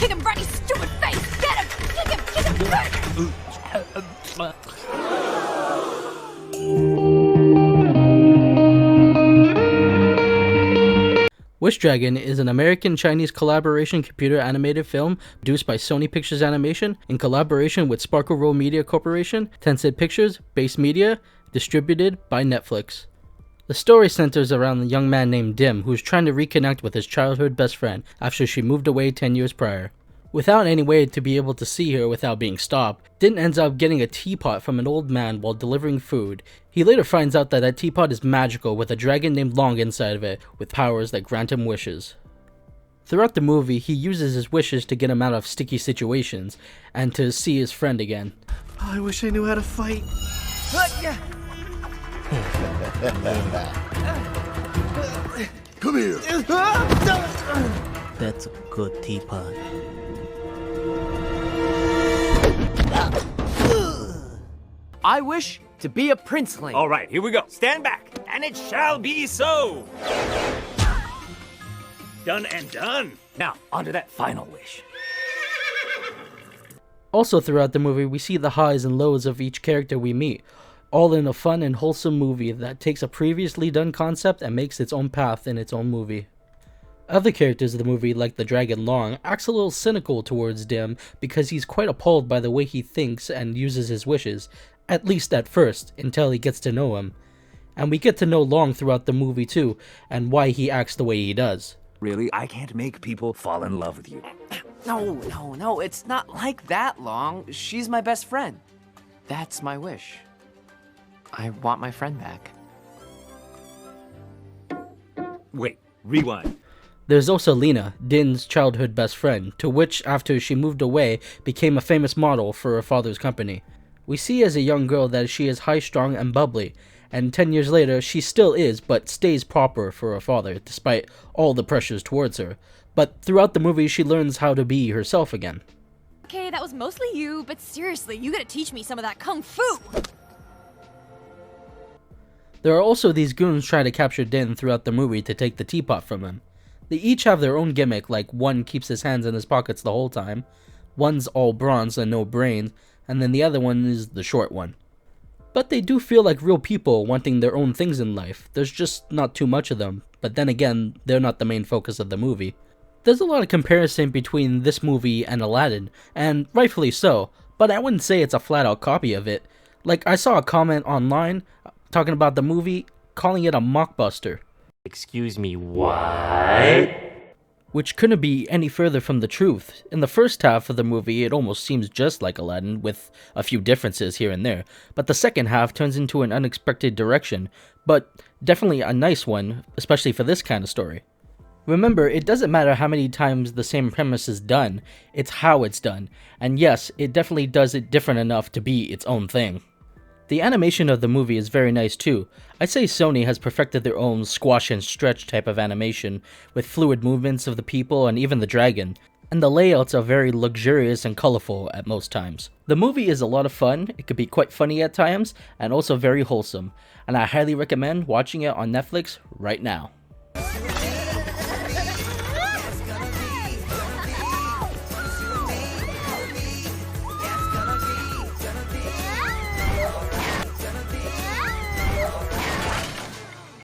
Kick him right in his stupid face! Get him! Kick him! Kick him! Wish Dragon is an American-Chinese collaboration computer animated film produced by Sony Pictures Animation in collaboration with Sparkle Roll Media Corporation, Tencent Pictures, Base Media, distributed by Netflix. The story centers around a young man named Dim who's trying to reconnect with his childhood best friend after she moved away 10 years prior. Without any way to be able to see her without being stopped, Din ends up getting a teapot from an old man while delivering food. He later finds out that that teapot is magical with a dragon named Long inside of it with powers that grant him wishes. Throughout the movie, he uses his wishes to get him out of sticky situations and to see his friend again. I wish I knew how to fight. Come here. That's a good teapot. I wish to be a princeling. All right, here we go. Stand back, and it shall be so. Done and done. Now, on to that final wish. Also throughout the movie, we see the highs and lows of each character we meet, all in a fun and wholesome movie that takes a previously done concept and makes its own path in its own movie. Other characters of the movie, like the dragon Long, acts a little cynical towards Dim because he's quite appalled by the way he thinks and uses his wishes, at least at first, until he gets to know him. And we get to know Long throughout the movie too, and why he acts the way he does. Really, I can't make people fall in love with you. No, it's not like that, Long. She's my best friend. That's my wish. I want my friend back. Wait, rewind. There's also Lena, Din's childhood best friend, to which, after she moved away, became a famous model for her father's company. We see as a young girl that she is high-strung and bubbly, and 10 years later she still is, but stays proper for her father, despite all the pressures towards her. But throughout the movie she learns how to be herself again. Okay, that was mostly you, but seriously, you gotta teach me some of that kung fu! There are also these goons trying to capture Din throughout the movie to take the teapot from him. They each have their own gimmick, like one keeps his hands in his pockets the whole time, one's all bronze and no brains, and then the other one is the short one. But they do feel like real people wanting their own things in life. There's just not too much of them, but then again, they're not the main focus of the movie. There's a lot of comparison between this movie and Aladdin, and rightfully so, but I wouldn't say it's a flat-out copy of it. Like, I saw a comment online talking about the movie, calling it a mockbuster. Excuse me, what? Which couldn't be any further from the truth. In the first half of the movie, it almost seems just like Aladdin, with a few differences here and there, but the second half turns into an unexpected direction, but definitely a nice one, especially for this kind of story. Remember, it doesn't matter how many times the same premise is done, it's how it's done, and yes, it definitely does it different enough to be its own thing. The animation of the movie is very nice too. I'd say Sony has perfected their own squash and stretch type of animation, with fluid movements of the people and even the dragon, and the layouts are very luxurious and colorful at most times. The movie is a lot of fun, it could be quite funny at times, and also very wholesome, and I highly recommend watching it on Netflix right now.